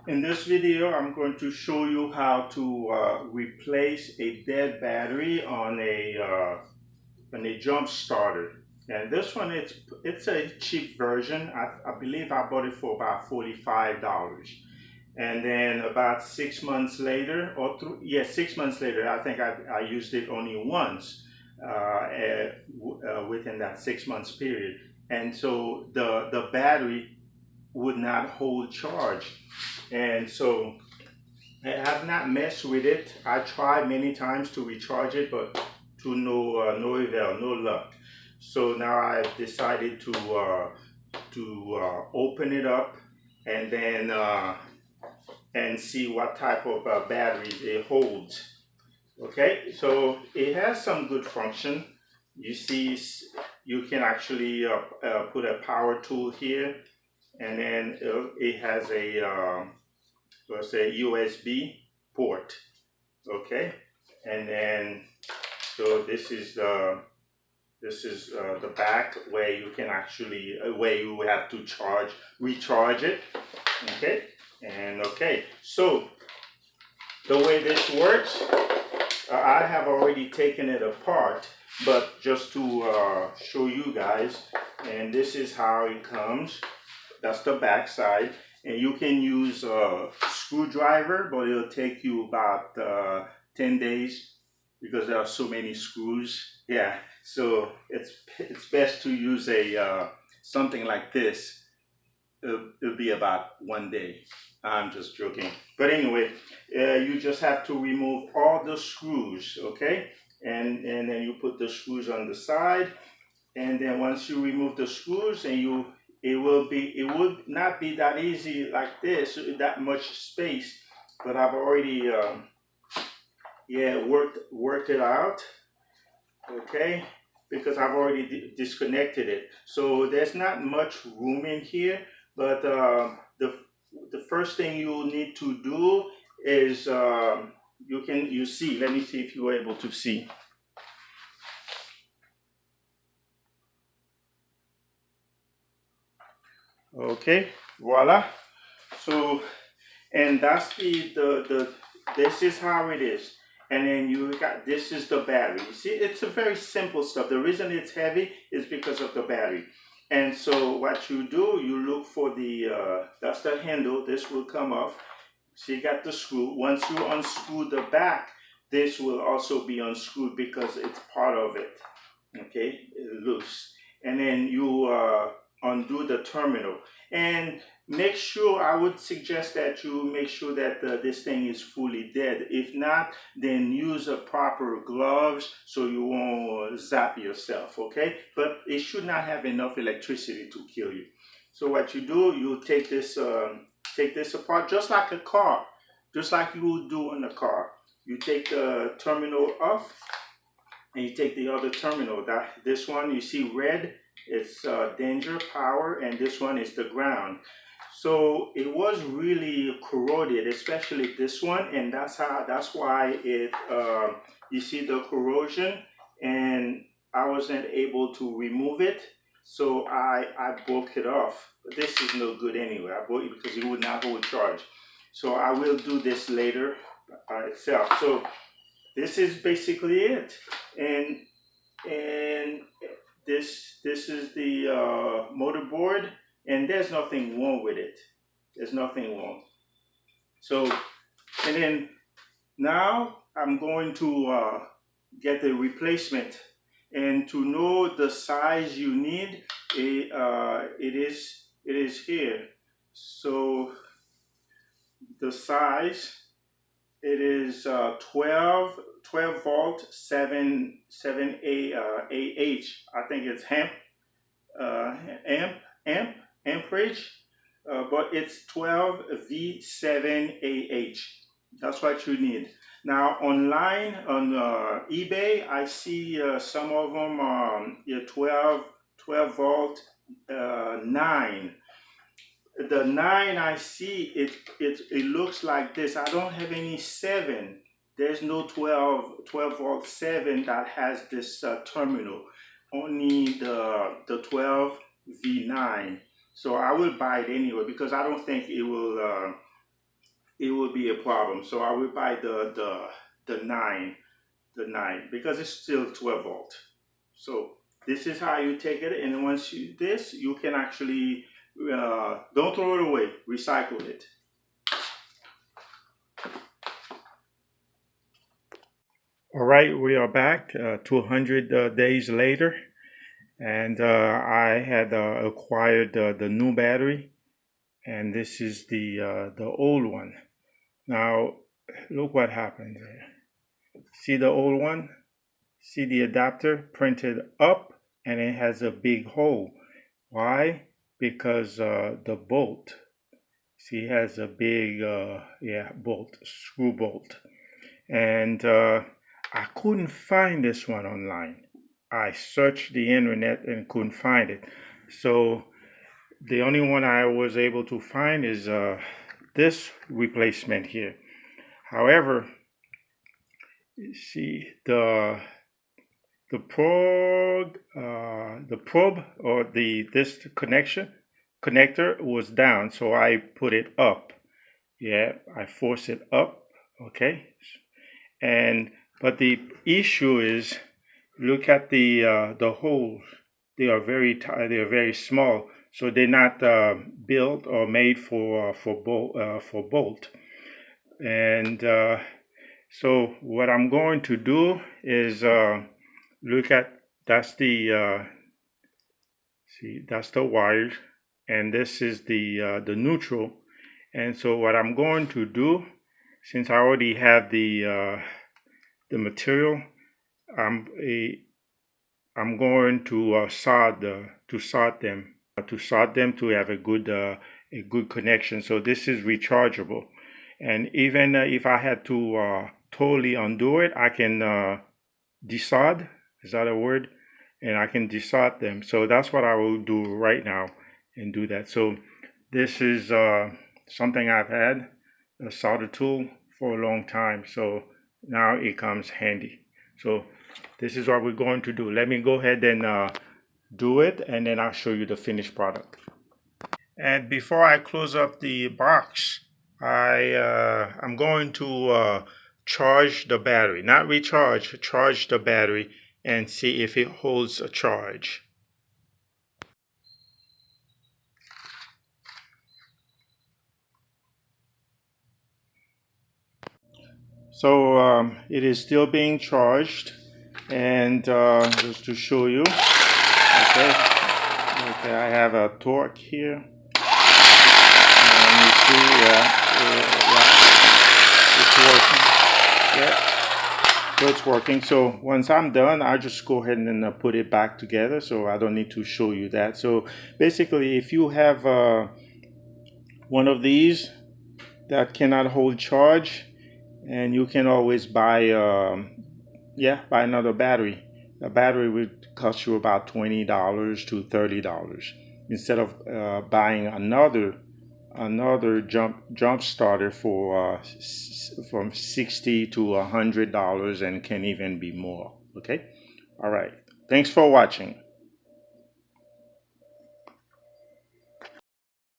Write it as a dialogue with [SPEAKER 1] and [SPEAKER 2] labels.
[SPEAKER 1] In this video, I'm going to show you how to replace a dead battery on a jump starter. And this one, it's a cheap version. I believe I bought it for about $45. And then about 6 months later, yeah, 6 months later, I think I used it only once within that 6 months period. And so the battery would not hold charge. And so I have not messed with it. I tried many times to recharge it, but to no avail, no luck. So now I've decided to open it up and then and see what type of batteries it holds. Okay, so it has some good function. You see, you can actually put a power tool here, and then it has a let's say USB port. Okay, and then so this is the back where you can actually where you have to recharge it. Okay, and okay, so the way this works, I have already taken it apart, but just to show you guys, and this is how it comes. That's the back side, and you can use a screwdriver, but it'll take you about 10 days because there are so many screws. Yeah, so it's best to use a something like this. It'll be about 1 day. I'm just joking. But anyway, you just have to remove all the screws, okay? And then you put the screws on the side, and then once you remove the screws, and it would not be that easy like this, that much space, but I've already yeah, worked it out, okay, because I've already disconnected it, so there's not much room in here. But the first thing you need to do is you see, let me see if you were able to see. Okay, voila. So, and that's the this is how it is. And then you got, this is the battery. You see, it's a very simple stuff. The reason it's heavy is because of the battery. And so what you do, you look for that's the handle. This will come off. So you got the screw. Once you unscrew the back, this will also be unscrewed because it's part of it. Okay, loose. And then you undo the terminal. And make sure, I would suggest that you make sure that this thing is fully dead. If not, then use a proper gloves so you won't zap yourself, okay? But it should not have enough electricity to kill you. So what you do, you take this apart just like a car, just like you would do in a car. You take the terminal off, and you take the other terminal. This one you see red, it's danger, power, and this one is the ground. So it was really corroded, especially this one, and that's why it you see the corrosion, and I wasn't able to remove it, so I broke it off. But this is no good anyway. I broke it because it would not hold charge. So I will do this later itself. So this is basically it, and this is the motherboard, and there's nothing wrong with it. There's nothing wrong. So, and then now I'm going to get the replacement, and to know the size you need, it is here. So the size, it is 12 volt 7 AH. I think it's uh, amperage, but it's 12 V7 AH. That's what you need. Now online on eBay, I see some of them yeah, 12 volt 9. The 9 I see, it looks like this. I don't have any 7. There's no 12 volt 7 that has this terminal. Only the 12 V9. So I will buy it anyway because I don't think it will it will be a problem. So I will buy the 9, because it's still 12 volt. So this is how you take it, and once you can actually don't throw it away, recycle it. All right, we are back 200 days later, and I had acquired the new battery, and this is the old one. Now, look what happened there. See the old one? See the adapter printed up, and it has a big hole. Why? Because the bolt. See, it has a big bolt, screw bolt, and I couldn't find this one online. I searched the internet and couldn't find it. So the only one I was able to find is this replacement here. However, you see the probe or this connector was down, so I put it up. Yeah, I force it up. Okay, and but the issue is, look at the holes. They are very they are very small, so they're not built or made for bolt. And so what I'm going to do is look at, that's that's the wires, and this is the neutral. And so what I'm going to do, since I already have the material, I'm going to solder them to have a good connection. So this is rechargeable, and even if I had to totally undo it, I can desolder. Is that a word? And I can desolder them. So that's what I will do right now and do that. So this is something I've had, a solder tool, for a long time. So now it comes handy. So this is what we're going to do. Let me go ahead and do it, and then I'll show you the finished product. And before I close up the box, I'm going to charge the battery, not recharge, charge the battery and see if it holds a charge. So it is still being charged, and just to show you, okay, I have a torque here, and you see, it's working. Yeah, so it's working. So once I'm done, I'll just go ahead and put it back together, so I don't need to show you that. So basically, if you have one of these that cannot hold charge, and you can always buy buy another battery. A battery would cost you about $20 to $30 instead of buying another jump starter for from $60 to $100, and can even be more. Okay, all right, thanks for watching.